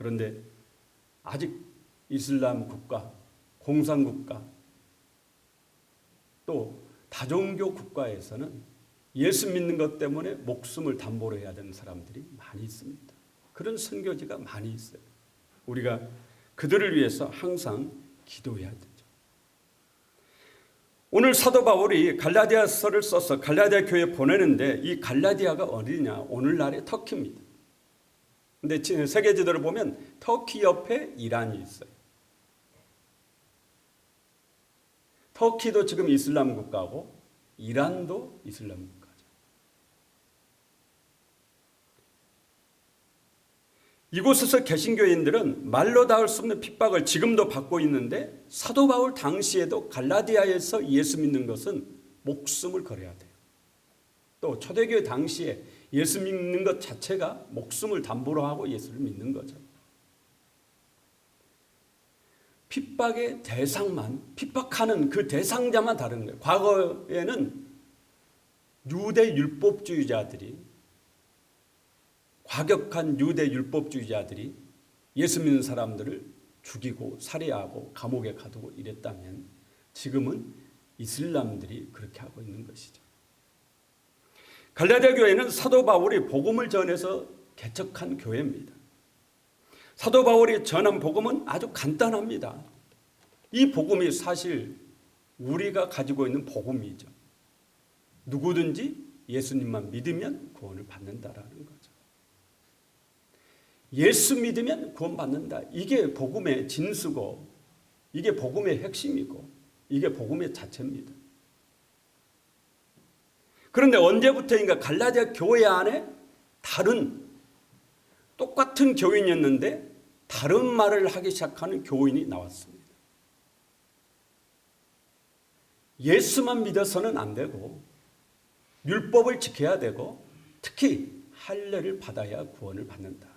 그런데 아직 이슬람 국가, 공산국가, 또 다종교 국가에서는 예수 믿는 것 때문에 목숨을 담보로 해야 되는 사람들이 많이 있습니다. 그런 선교지가 많이 있어요. 우리가 그들을 위해서 항상 기도해야 되죠. 오늘 사도 바울이 갈라디아서를 써서 갈라디아 교회에 보내는데 이 갈라디아가 어디냐? 오늘날의 터키입니다. 근데 세계 지도를 보면 터키 옆에 이란이 있어요. 터키도 지금 이슬람 국가고 이란도 이슬람 국가죠. 이곳에서 개신교인들은 말로 닿을 수 없는 핍박을 지금도 받고 있는데 사도 바울 당시에도 갈라디아에서 예수 믿는 것은 목숨을 걸어야 돼요. 또 초대교회 당시에 예수 믿는 것 자체가 목숨을 담보로 하고 예수를 믿는 거죠. 핍박의 대상만, 핍박하는 그 대상자만 다른 거예요. 과거에는 유대 율법주의자들이, 과격한 유대 율법주의자들이 예수 믿는 사람들을 죽이고 살해하고 감옥에 가두고 이랬다면 지금은 이슬람들이 그렇게 하고 있는 것이죠. 갈라디아 교회는 사도 바울이 복음을 전해서 개척한 교회입니다. 사도 바울이 전한 복음은 아주 간단합니다. 이 복음이 사실 우리가 가지고 있는 복음이죠. 누구든지 예수님만 믿으면 구원을 받는다라는 거죠. 예수 믿으면 구원받는다. 이게 복음의 진수고 이게 복음의 핵심이고 이게 복음의 자체입니다. 그런데 언제부터인가 갈라디아 교회 안에 다른 똑같은 교인이었는데 다른 말을 하기 시작하는 교인이 나왔습니다. 예수만 믿어서는 안 되고 율법을 지켜야 되고 특히 할례를 받아야 구원을 받는다.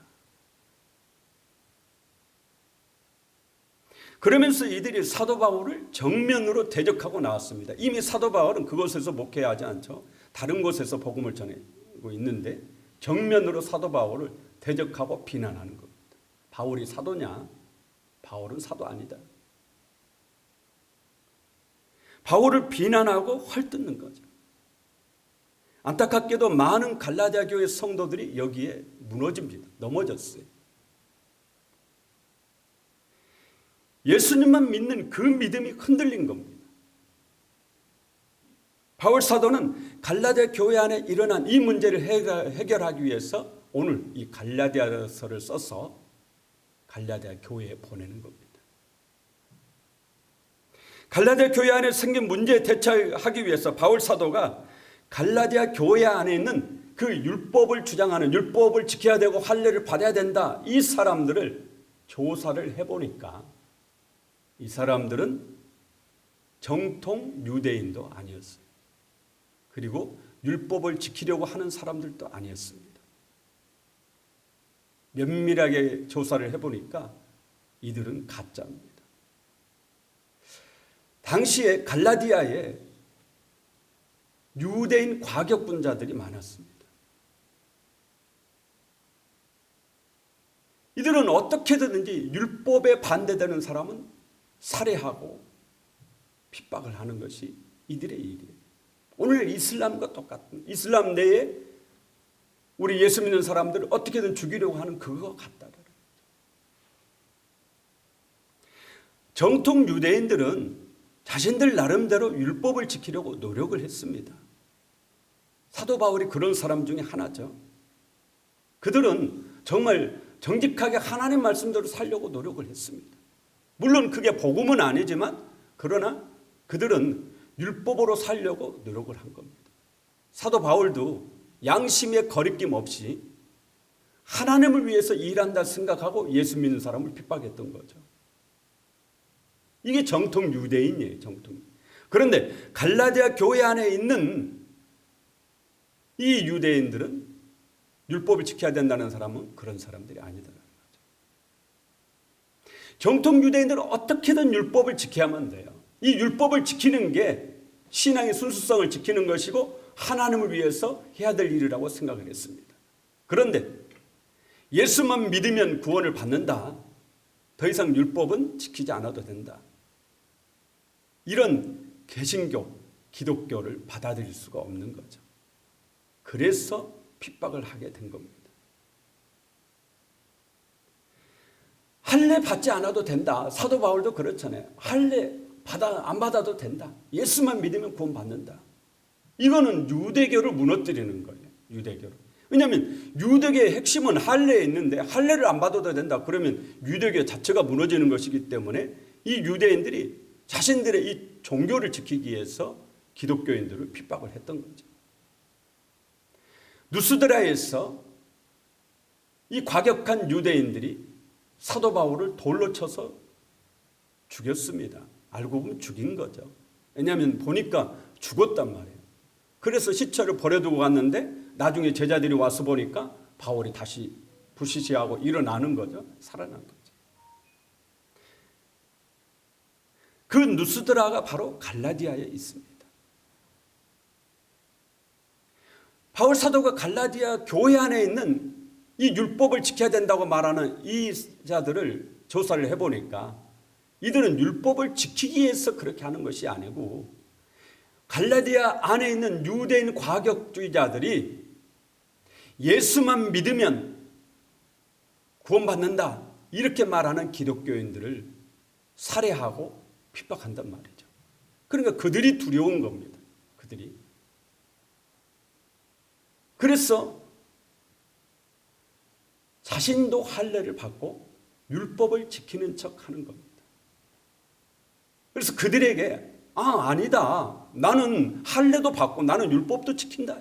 그러면서 이들이 사도 바울을 정면으로 대적하고 나왔습니다. 이미 사도 바울은 그곳에서 목회하지 않죠. 다른 곳에서 복음을 전하고 있는데 정면으로 사도 바울을 대적하고 비난하는 겁니다. 바울이 사도냐? 바울은 사도 아니다. 바울을 비난하고 헐뜯는 거죠. 안타깝게도 많은 갈라디아 교회 성도들이 여기에 무너집니다. 넘어졌어요. 예수님만 믿는 그 믿음이 흔들린 겁니다. 바울 사도는 갈라디아 교회 안에 일어난 이 문제를 해결하기 위해서 오늘 이 갈라디아서를 써서 갈라디아 교회에 보내는 겁니다. 갈라디아 교회 안에 생긴 문제에 대처하기 위해서 바울 사도가 갈라디아 교회 안에 있는 그 율법을 주장하는, 율법을 지켜야 되고 할례를 받아야 된다, 이 사람들을 조사를 해보니까 이 사람들은 정통 유대인도 아니었어요. 그리고 율법을 지키려고 하는 사람들도 아니었습니다. 면밀하게 조사를 해보니까 이들은 가짜입니다. 당시에 갈라디아에 유대인 과격분자들이 많았습니다. 이들은 어떻게든지 율법에 반대되는 사람은 살해하고 핍박을 하는 것이 이들의 일이에요. 오늘 이슬람과 똑같은, 이슬람 내에 우리 예수 믿는 사람들을 어떻게든 죽이려고 하는 그거 같다라는 거죠. 정통 유대인들은 자신들 나름대로 율법을 지키려고 노력을 했습니다. 사도 바울이 그런 사람 중에 하나죠. 그들은 정말 정직하게 하나님 말씀대로 살려고 노력을 했습니다. 물론 그게 복음은 아니지만 그러나 그들은 율법으로 살려고 노력을 한 겁니다. 사도 바울도 양심의 거리낌 없이 하나님을 위해서 일한다 생각하고 예수 믿는 사람을 핍박했던 거죠. 이게 정통 유대인이에요. 정통. 그런데 갈라디아 교회 안에 있는 이 유대인들은 율법을 지켜야 된다는 사람은 그런 사람들이 아니다라는 거죠. 정통 유대인들은 어떻게든 율법을 지켜야만 돼요. 이 율법을 지키는 게 신앙의 순수성을 지키는 것이고 하나님을 위해서 해야 될 일이라고 생각을 했습니다. 그런데 예수만 믿으면 구원을 받는다. 더 이상 율법은 지키지 않아도 된다. 이런 개신교, 기독교를 받아들일 수가 없는 거죠. 그래서 핍박을 하게 된 겁니다. 할례 받지 않아도 된다. 사도 바울도 그렇잖아요. 할례 안 받아도 된다. 예수만 믿으면 구원 받는다. 이거는 유대교를 무너뜨리는 거예요. 유대교를. 왜냐하면 유대교의 핵심은 할례에 있는데 할례를 안 받아도 된다. 그러면 유대교 자체가 무너지는 것이기 때문에 이 유대인들이 자신들의 이 종교를 지키기 위해서 기독교인들을 핍박을 했던 거죠. 누스드라에서 이 과격한 유대인들이 사도 바울을 돌로 쳐서 죽였습니다. 알고 보면 죽인 거죠. 왜냐하면 보니까 죽었단 말이에요. 그래서 시체를 버려두고 갔는데 나중에 제자들이 와서 보니까 바울이 다시 부시시하고 일어나는 거죠. 살아난 거죠. 그 누스드라가 바로 갈라디아에 있습니다. 바울 사도가 갈라디아 교회 안에 있는 이 율법을 지켜야 된다고 말하는 이 자들을 조사를 해보니까 이들은 율법을 지키기 위해서 그렇게 하는 것이 아니고 갈라디아 안에 있는 유대인 과격주의자들이 예수만 믿으면 구원받는다 이렇게 말하는 기독교인들을 살해하고 핍박한단 말이죠. 그러니까 그들이 두려운 겁니다. 그들이. 그래서 자신도 할례를 받고 율법을 지키는 척 하는 겁니다. 그래서 그들에게 아니다. 나는 할례도 받고 나는 율법도 지킨다.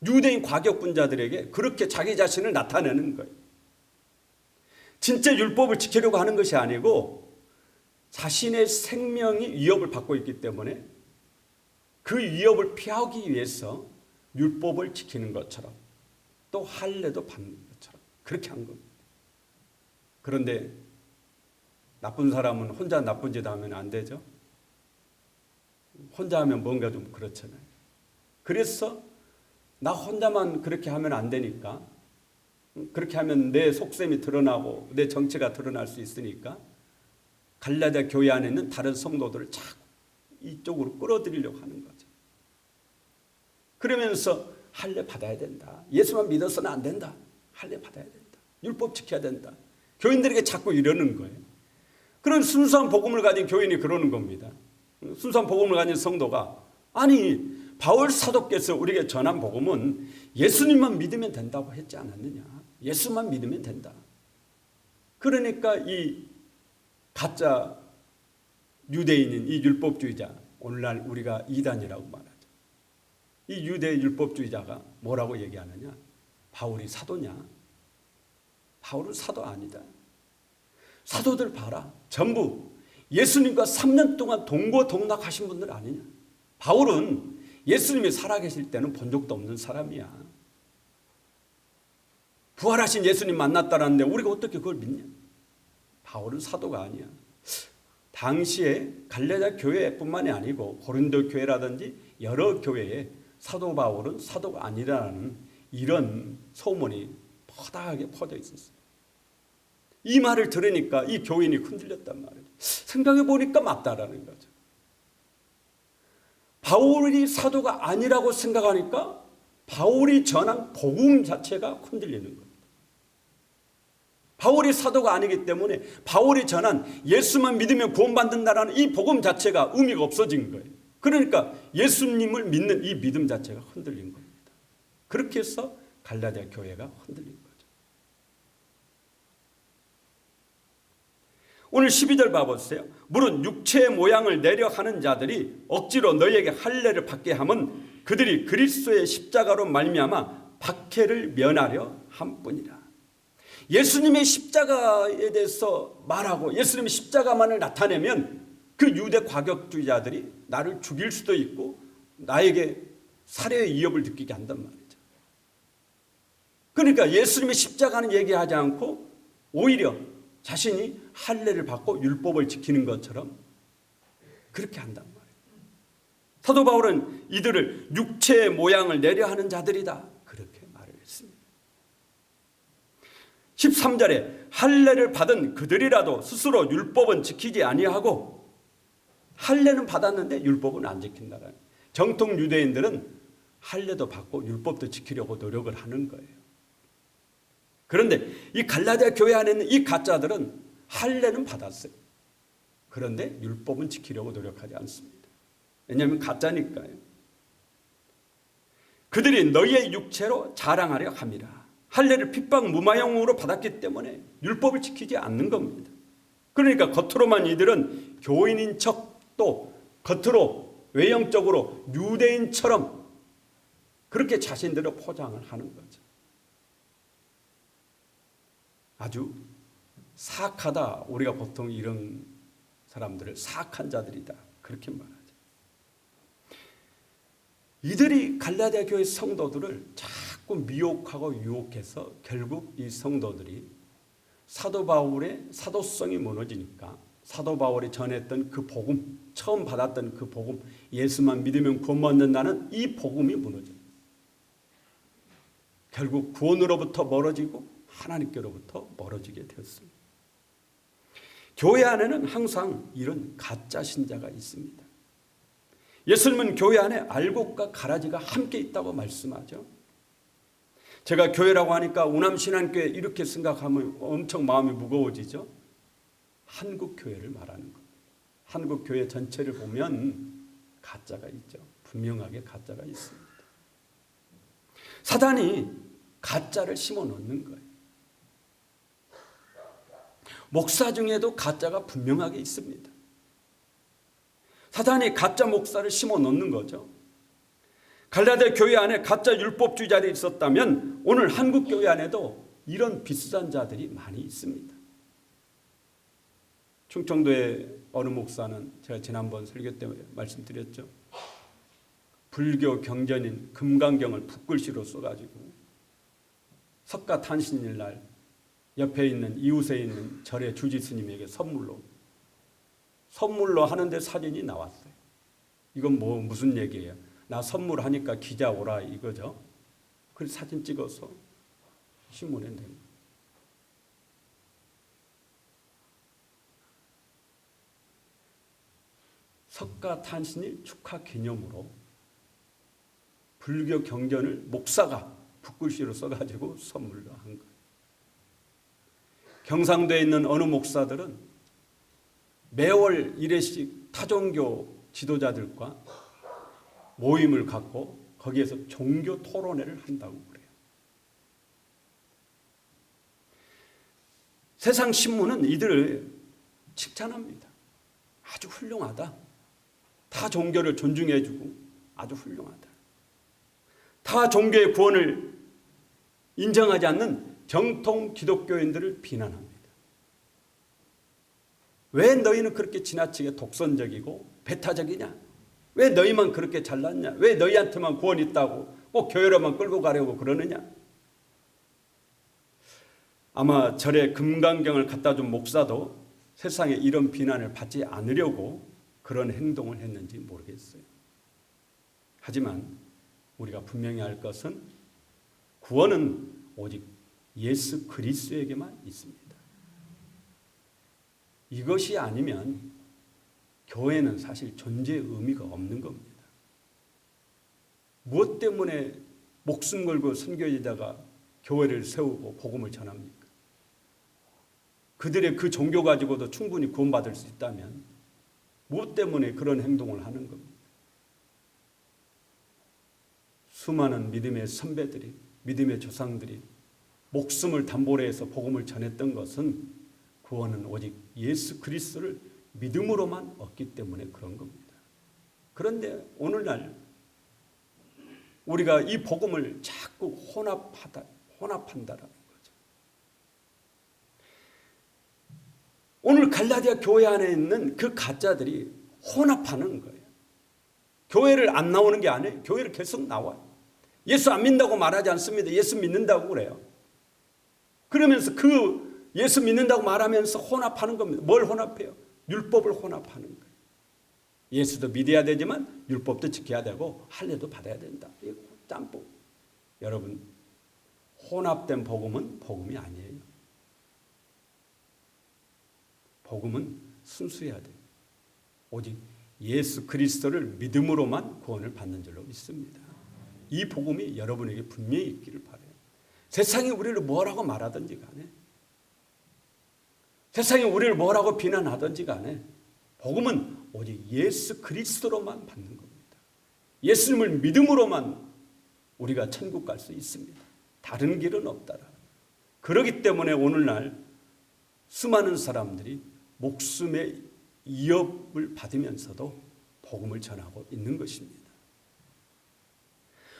유대인 과격분자들에게 그렇게 자기 자신을 나타내는 거예요. 진짜 율법을 지키려고 하는 것이 아니고 자신의 생명이 위협을 받고 있기 때문에 그 위협을 피하기 위해서 율법을 지키는 것처럼 또 할례도 받는 것처럼 그렇게 한 겁니다. 그런데 나쁜 사람은 혼자 나쁜 짓 하면 안 되죠. 혼자 하면 뭔가 좀 그렇잖아요. 그래서 나 혼자만 그렇게 하면 안 되니까 그렇게 하면 내 속셈이 드러나고 내 정체가 드러날 수 있으니까 갈라디아 교회 안에 있는 다른 성도들을 자꾸 이쪽으로 끌어들이려고 하는 거죠. 그러면서 할례 받아야 된다. 예수만 믿어서는 안 된다. 할례 받아야 된다. 율법 지켜야 된다. 교인들에게 자꾸 이러는 거예요. 그런 순수한 복음을 가진 교인이 그러는 겁니다. 순수한 복음을 가진 성도가 아니 바울 사도께서 우리에게 전한 복음은 예수님만 믿으면 된다고 했지 않았느냐. 예수만 믿으면 된다. 그러니까 이 가짜 유대인인 이 율법주의자, 오늘날 우리가 이단이라고 말하죠. 이 유대 율법주의자가 뭐라고 얘기하느냐. 바울이 사도냐. 바울은 사도 아니다. 사도들 봐라. 전부 예수님과 3년 동안 동고동락하신 분들 아니냐. 바울은 예수님이 살아계실 때는 본 적도 없는 사람이야. 부활하신 예수님 만났다는데 우리가 어떻게 그걸 믿냐. 바울은 사도가 아니야. 당시에 갈라디아 교회뿐만이 아니고 고린도 교회라든지 여러 교회에 사도 바울은 사도가 아니라는 이런 소문이 퍼다하게 퍼져 있었어요. 이 말을 들으니까 이 교인이 흔들렸단 말이에요. 생각해 보니까 맞다라는 거죠. 바울이 사도가 아니라고 생각하니까 바울이 전한 복음 자체가 흔들리는 겁니다. 바울이 사도가 아니기 때문에 바울이 전한 예수만 믿으면 구원받는다라는 이 복음 자체가 의미가 없어진 거예요. 그러니까 예수님을 믿는 이 믿음 자체가 흔들린 겁니다. 그렇게 해서 갈라디아 교회가 흔들린 거죠. 오늘 12절 봐보세요. 물은 육체의 모양을 내려 하는 자들이 억지로 너희에게 할례를 받게 함은 그들이 그리스도의 십자가로 말미암아 박해를 면하려 함뿐이라. 예수님의 십자가에 대해서 말하고 예수님의 십자가만을 나타내면 그 유대 과격주의자들이 나를 죽일 수도 있고 나에게 살해의 위협을 느끼게 한단 말이죠. 그러니까 예수님의 십자가는 얘기하지 않고 오히려 자신이 할례를 받고 율법을 지키는 것처럼 그렇게 한단 말이에요. 사도 바울은 이들을 육체의 모양을 내려 하는 자들이다 그렇게 말을 했습니다. 13절에 할례를 받은 그들이라도 스스로 율법은 지키지 아니하고, 할례는 받았는데 율법은 안 지킨다라는. 정통 유대인들은 할례도 받고 율법도 지키려고 노력을 하는 거예요. 그런데 이 갈라디아 교회 안에 있는 이 가짜들은 할례는 받았어요. 그런데 율법은 지키려고 노력하지 않습니다. 왜냐하면 가짜니까요. 그들이 너희의 육체로 자랑하려 함이라. 할례를 핍박 무마용으로 받았기 때문에 율법을 지키지 않는 겁니다. 그러니까 겉으로만 이들은 교인인 척, 또 겉으로 외형적으로 유대인처럼 그렇게 자신들을 포장을 하는 거죠. 아주 사악하다. 우리가 보통 이런 사람들을 사악한 자들이다, 그렇게 말하죠. 이들이 갈라디아 교회 성도들을 자꾸 미혹하고 유혹해서 결국 이 성도들이 사도 바울의 사도성이 무너지니까 사도 바울이 전했던 그 복음, 처음 받았던 그 복음, 예수만 믿으면 구원 얻는다는 이 복음이 무너져요. 결국 구원으로부터 멀어지고 하나님께로부터 멀어지게 되었습니다. 교회 안에는 항상 이런 가짜 신자가 있습니다. 예수님은 교회 안에 알곡과 가라지가 함께 있다고 말씀하죠. 제가 교회라고 하니까 우남신앙교회 이렇게 생각하면 엄청 마음이 무거워지죠. 한국교회를 말하는 겁니다. 한국교회 전체를 보면 가짜가 있죠. 분명하게 가짜가 있습니다. 사단이 가짜를 심어 놓는 거예요. 목사 중에도 가짜가 분명하게 있습니다. 사단이 가짜 목사를 심어 놓는 거죠. 갈라디아 교회 안에 가짜 율법주의자들이 있었다면 오늘 한국 교회 안에도 이런 비슷한 자들이 많이 있습니다. 충청도의 어느 목사는 제가 지난번 설교 때 말씀드렸죠. 불교 경전인 금강경을 붓글씨로 써가지고 석가탄신일 날 옆에 있는 이웃에 있는 절의 주지스님에게 선물로 하는데 사진이 나왔어요. 이건 무슨 얘기예요? 나 선물하니까 기자 오라 이거죠. 그래서 사진 찍어서 신문에 낸 거예요. 석가탄신일 축하 기념으로 불교 경전을 목사가 붓글씨로 써가지고 선물로 한 거예요. 경상도에 있는 어느 목사들은 매월 1회씩 타종교 지도자들과 모임을 갖고 거기에서 종교 토론회를 한다고 그래요. 세상 신문은 이들을 칭찬합니다. 아주 훌륭하다. 타 종교를 존중해주고 아주 훌륭하다. 타 종교의 구원을 인정하지 않는 정통 기독교인들을 비난합니다. 왜 너희는 그렇게 지나치게 독선적이고 배타적이냐? 왜 너희만 그렇게 잘났냐? 왜 너희한테만 구원이 있다고 꼭 교회로만 끌고 가려고 그러느냐? 아마 절에 금강경을 갖다 준 목사도 세상에 이런 비난을 받지 않으려고 그런 행동을 했는지 모르겠어요. 하지만 우리가 분명히 알 것은 구원은 오직 예수 그리스도에게만 있습니다. 이것이 아니면 교회는 사실 존재의 의미가 없는 겁니다. 무엇 때문에 목숨 걸고 선교지다가 교회를 세우고 복음을 전합니까? 그들의 그 종교 가지고도 충분히 구원받을 수 있다면 무엇 때문에 그런 행동을 하는 겁니까? 수많은 믿음의 선배들이, 믿음의 조상들이 목숨을 담보로 해서 복음을 전했던 것은 구원은 오직 예수 그리스도를 믿음으로만 얻기 때문에 그런 겁니다. 그런데 오늘날 우리가 이 복음을 자꾸 혼합한다라는 거죠. 오늘 갈라디아 교회 안에 있는 그 가짜들이 혼합하는 거예요. 교회를 안 나오는 게 아니에요. 교회를 계속 나와요. 예수 안 믿는다고 말하지 않습니다. 예수 믿는다고 그래요. 그러면서 그 예수 믿는다고 말하면서 혼합하는 겁니다. 뭘 혼합해요? 율법을 혼합하는 거예요. 예수도 믿어야 되지만 율법도 지켜야 되고 할례도 받아야 된다. 이거 짬뽕. 여러분, 혼합된 복음은 복음이 아니에요. 복음은 순수해야 돼요. 오직 예수 그리스도를 믿음으로만 구원을 받는 줄로 믿습니다. 이 복음이 여러분에게 분명히 있기를 바라요. 세상이 우리를 뭐라고 말하든지 간에, 세상이 우리를 뭐라고 비난하든지 간에 복음은 오직 예수 그리스도로만 받는 겁니다. 예수님을 믿음으로만 우리가 천국 갈 수 있습니다. 다른 길은 없다라. 그렇기 때문에 오늘날 수많은 사람들이 목숨의 위협을 받으면서도 복음을 전하고 있는 것입니다.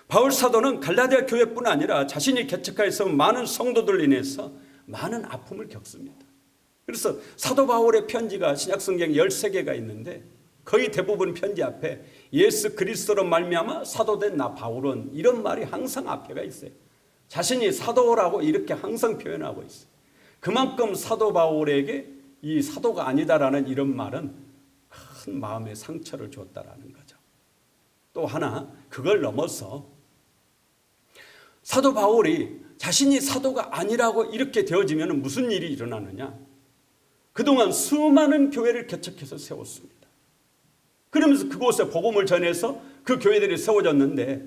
바울 사도는 갈라디아 교회뿐 아니라 자신이 개척하여서 많은 성도들로 인해서 많은 아픔을 겪습니다. 그래서 사도 바울의 편지가 신약성경 13개가 있는데 거의 대부분 편지 앞에 예수 그리스도로 말미암아 사도된 나 바울은 이런 말이 항상 앞에가 있어요. 자신이 사도라고 이렇게 항상 표현하고 있어요. 그만큼 사도 바울에게 이 사도가 아니다라는 이런 말은 큰 마음의 상처를 줬다라는 거죠. 또 하나 그걸 넘어서 사도 바울이 자신이 사도가 아니라고 이렇게 되어지면 무슨 일이 일어나느냐? 그동안 수많은 교회를 개척해서 세웠습니다. 그러면서 그곳에 복음을 전해서 그 교회들이 세워졌는데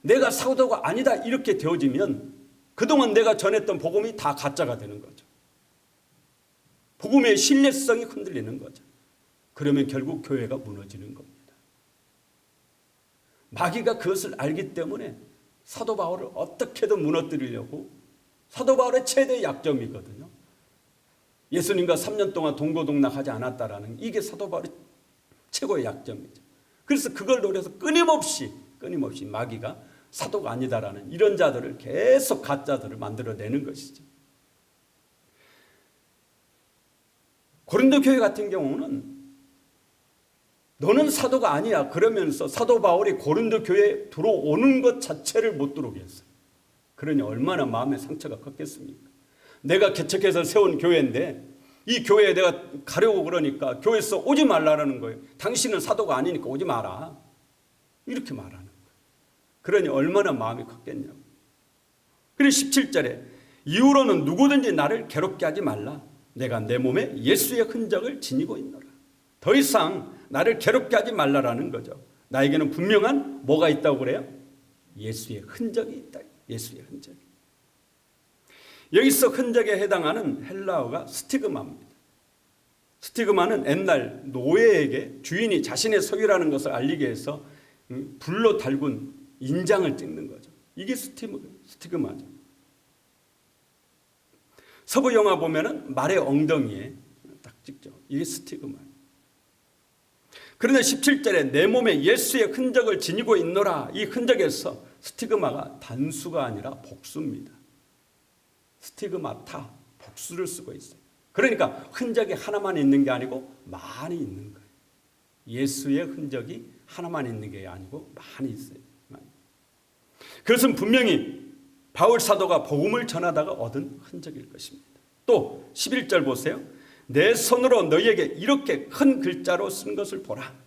내가 사도가 아니다 이렇게 되어지면 그동안 내가 전했던 복음이 다 가짜가 되는 거죠. 복음의 신뢰성이 흔들리는 거죠. 그러면 결국 교회가 무너지는 겁니다. 마귀가 그것을 알기 때문에 사도 바울을 어떻게든 무너뜨리려고, 사도 바울의 최대 약점이거든요. 예수님과 3년 동안 동고동락하지 않았다라는 이게 사도 바울의 최고의 약점이죠. 그래서 그걸 노려서 끊임없이 마귀가 사도가 아니다라는 이런 자들을 계속 가짜들을 만들어내는 것이죠. 고린도 교회 같은 경우는 너는 사도가 아니야 그러면서 사도 바울이 고린도 교회에 들어오는 것 자체를 못 들어오게 했어요. 그러니 얼마나 마음의 상처가 컸겠습니까? 내가 개척해서 세운 교회인데 이 교회에 내가 가려고 그러니까 교회에서 오지 말라는 거예요. 당신은 사도가 아니니까 오지 마라. 이렇게 말하는 거예요. 그러니 얼마나 마음이 컸겠냐고. 그리고 17절에 이후로는 누구든지 나를 괴롭게 하지 말라. 내가 내 몸에 예수의 흔적을 지니고 있노라. 더 이상 나를 괴롭게 하지 말라라는 거죠. 나에게는 분명한 뭐가 있다고 그래요? 예수의 흔적이 있다. 예수의 흔적이. 여기서 흔적에 해당하는 헬라어가 스티그마입니다. 스티그마는 옛날 노예에게 주인이 자신의 소유라는 것을 알리기 위해서 불로 달군 인장을 찍는 거죠. 이게 스티그마죠. 서부 영화 보면은 말의 엉덩이에 딱 찍죠. 이게 스티그마예요. 그런데 17절에 내 몸에 예수의 흔적을 지니고 있노라. 이 흔적에서 스티그마가 단수가 아니라 복수입니다. 스티그마타, 복수를 쓰고 있어요. 그러니까 흔적이 하나만 있는 게 아니고 많이 있는 거예요. 예수의 흔적이 하나만 있는 게 아니고 많이 있어요. 그것은 분명히 바울 사도가 복음을 전하다가 얻은 흔적일 것입니다. 또 11절 보세요. 내 손으로 너희에게 이렇게 큰 글자로 쓴 것을 보라.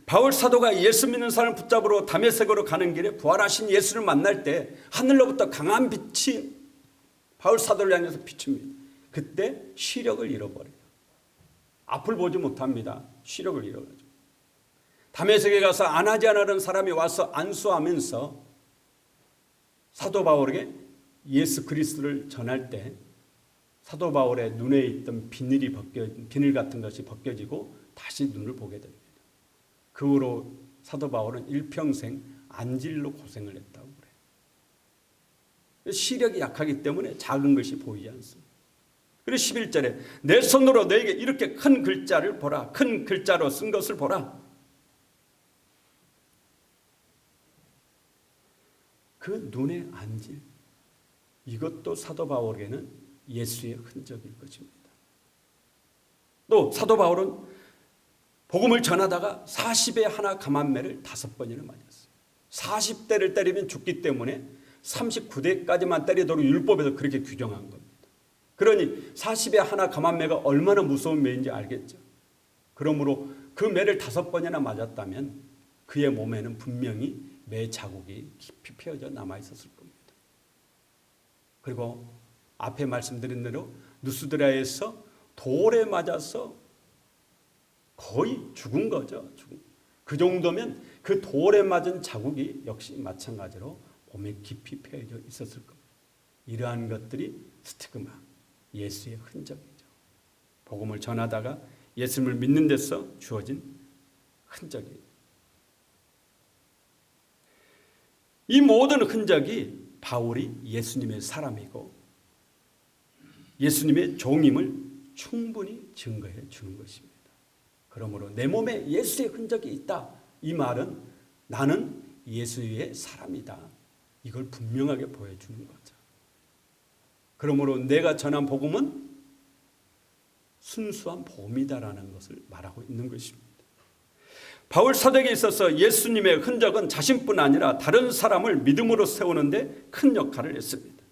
바울 사도가 예수 믿는 사람을 붙잡으러 다메섹으로 가는 길에 부활하신 예수를 만날 때 하늘로부터 강한 빛이 바울 사도를 향해서 비춥니다. 그때 시력을 잃어버려요. 앞을 보지 못합니다. 시력을 잃어가지고. 다메섹에 가서 아나니아라는 사람이 와서 안수하면서 사도 바울에게 예수 그리스도를 전할 때 사도 바울의 눈에 있던 비늘 같은 것이 벗겨지고 다시 눈을 보게 됩니다. 그 후로 사도 바울은 일평생 안질로 고생을 했다고 그래요. 시력이 약하기 때문에 작은 것이 보이지 않습니다. 그리고 11절에 내 손으로 너에게 이렇게 큰 글자를 보라. 큰 글자로 쓴 것을 보라. 그 눈의 안질, 이것도 사도 바울에게는 예수의 흔적일 것입니다. 또 사도 바울은 복음을 전하다가 40에 하나 감한매를 5번이나 맞았어요. 40대를 때리면 죽기 때문에 39대까지만 때리도록 율법에서 그렇게 규정한 겁니다. 그러니 40에 하나 감한매가 얼마나 무서운 매인지 알겠죠. 그러므로 그 매를 5번이나 맞았다면 그의 몸에는 분명히 매 자국이 깊이 펴져 남아 있었을 겁니다. 그리고 앞에 말씀드린 대로 누스드라에서 돌에 맞아서 거의 죽은 거죠. 그 정도면 그 돌에 맞은 자국이 역시 마찬가지로 몸에 깊이 패여져 있었을 겁니다. 이러한 것들이 스티그마, 예수의 흔적이죠. 복음을 전하다가 예수님을 믿는 데서 주어진 흔적이에요. 이 모든 흔적이 바울이 예수님의 사람이고 예수님의 종임을 충분히 증거해 주는 것입니다. 그러므로 내 몸에 예수의 흔적이 있다. 이 말은 나는 예수의 사람이다. 이걸 분명하게 보여주는 거죠. 그러므로 내가 전한 복음은 순수한 복음이다라는 것을 말하고 있는 것입니다. 바울 사도에게 있어서 예수님의 흔적은 자신뿐 아니라 다른 사람을 믿음으로 세우는데 큰 역할을 했습니다.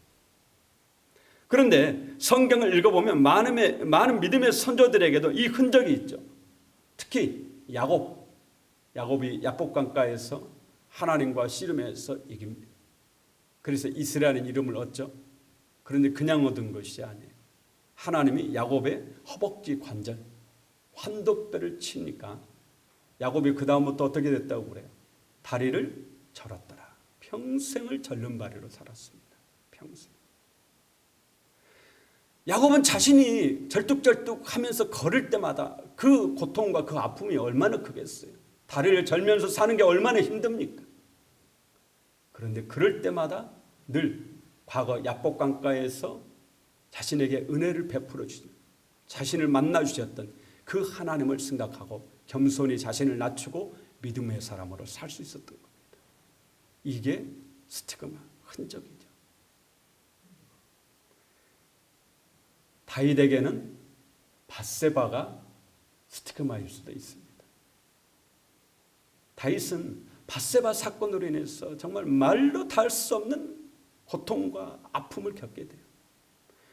그런데 성경을 읽어보면 많은 믿음의 선조들에게도 이 흔적이 있죠. 특히 야곱이 야복강가에서 하나님과 씨름해서 이깁니다. 그래서 이스라엘은 이름을 얻죠. 그런데 그냥 얻은 것이 아니에요. 하나님이 야곱의 허벅지 관절, 환도뼈를 치니까 야곱이 그 다음부터 어떻게 됐다고 그래요? 다리를 절었더라. 평생을 절름발이로 살았습니다. 평생. 야곱은 자신이 절뚝절뚝하면서 걸을 때마다 그 고통과 그 아픔이 얼마나 크겠어요. 다리를 절면서 사는 게 얼마나 힘듭니까? 그런데 그럴 때마다 늘 과거 야복강가에서 자신에게 은혜를 베풀어 주신, 자신을 만나 주셨던 그 하나님을 생각하고 겸손히 자신을 낮추고 믿음의 사람으로 살 수 있었던 겁니다. 이게 스티그마, 흔적이죠. 다윗에게는 밧세바가 스티그마일 수도 있습니다. 다윗은 밧세바 사건으로 인해서 정말 말로 다 할 수 없는 고통과 아픔을 겪게 돼요.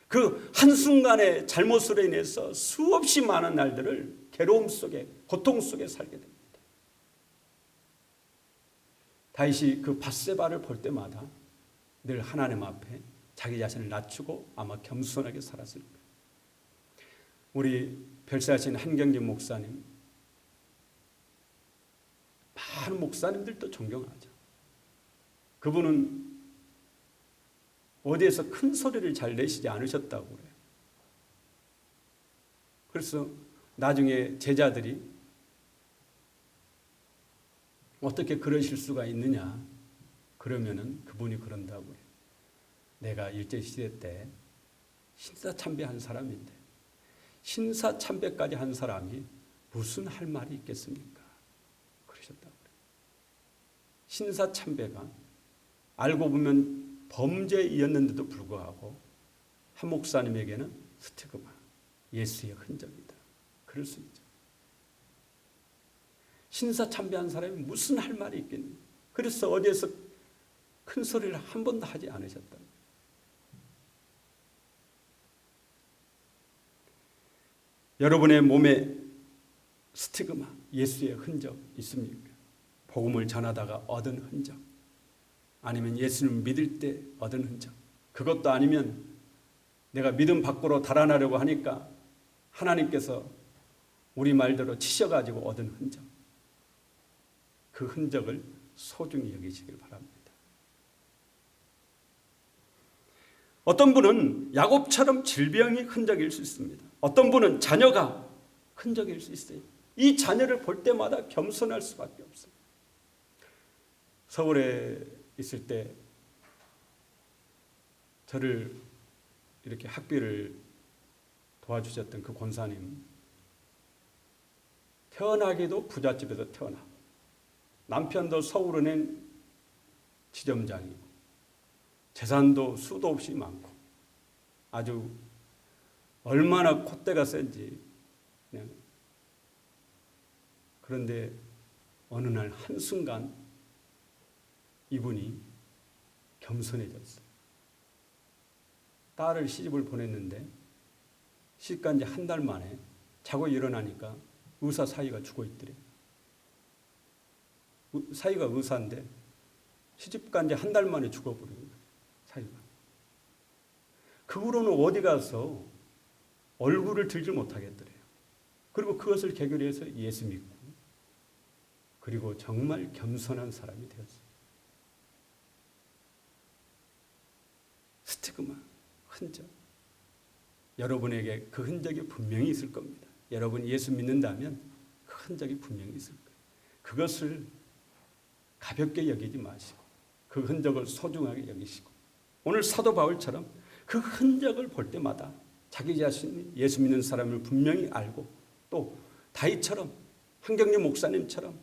그 한순간의 잘못으로 인해서 수없이 많은 날들을 괴로움 속에, 고통 속에 살게 됩니다. 다윗이 그 밧세바를 볼 때마다 늘 하나님 앞에 자기 자신을 낮추고 아마 겸손하게 살았을 거예요. 우리 별세하신 한경진 목사님, 많은 목사님들도 존경하죠. 그분은 어디에서 큰 소리를 잘 내시지 않으셨다고 그래요. 그래서 나중에 제자들이 어떻게 그러실 수가 있느냐 그러면은 그분이 그런다고 그래요. 내가 일제시대 때 신사참배한 사람인데 신사참배까지 한 사람이 무슨 할 말이 있겠습니까? 그러셨다고 그래요. 신사참배가 알고 보면 범죄이었는데도 불구하고 한 목사님에게는 스티그마, 예수의 흔적이다. 그럴 수 있죠. 신사참배한 사람이 무슨 할 말이 있겠니? 그래서 어디에서 큰 소리를 한 번도 하지 않으셨다. 여러분의 몸에 스티그마, 예수의 흔적 있습니까? 복음을 전하다가 얻은 흔적, 아니면 예수님을 믿을 때 얻은 흔적, 그것도 아니면 내가 믿음 밖으로 달아나려고 하니까 하나님께서 우리 말대로 치셔가지고 얻은 흔적, 그 흔적을 소중히 여기시길 바랍니다. 어떤 분은 야곱처럼 질병이 흔적일 수 있습니다. 어떤 분은 자녀가 흔적일 수 있어요. 이 자녀를 볼 때마다 겸손할 수밖에 없어요. 서울에 있을 때 저를 이렇게 학비를 도와주셨던 그 권사님, 태어나기도 부잣집에서 태어나고 남편도 서울은행 지점장이고 재산도 수도 없이 많고 아주 얼마나 콧대가 센지 그냥. 그런데 어느 날 한순간 이분이 겸손해졌어요. 딸을 시집을 보냈는데 시집간 지 한 달 만에 자고 일어나니까 의사 사위가 죽어 있더래요. 사위가 의사인데 시집간 지 한 달 만에 죽어버린 거예요. 사위가. 그 후로는 어디 가서 얼굴을 들지 못하겠더래요. 그리고 그것을 계기로 해서 예수 믿고 그리고 정말 겸손한 사람이 되었어요. 스티그마, 흔적. 여러분에게 그 흔적이 분명히 있을 겁니다. 여러분이 예수 믿는다면 그 흔적이 분명히 있을 거예요. 그것을 가볍게 여기지 마시고 그 흔적을 소중하게 여기시고 오늘 사도 바울처럼 그 흔적을 볼 때마다 자기 자신이 예수 믿는 사람을 분명히 알고 또 다윗처럼 한경림 목사님처럼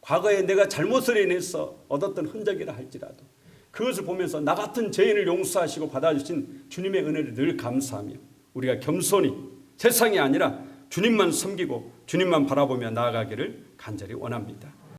과거에 내가 잘못을 인해서 얻었던 흔적이라 할지라도 그것을 보면서 나 같은 죄인을 용서하시고 받아주신 주님의 은혜를 늘 감사하며 우리가 겸손히 세상이 아니라 주님만 섬기고 주님만 바라보며 나아가기를 간절히 원합니다.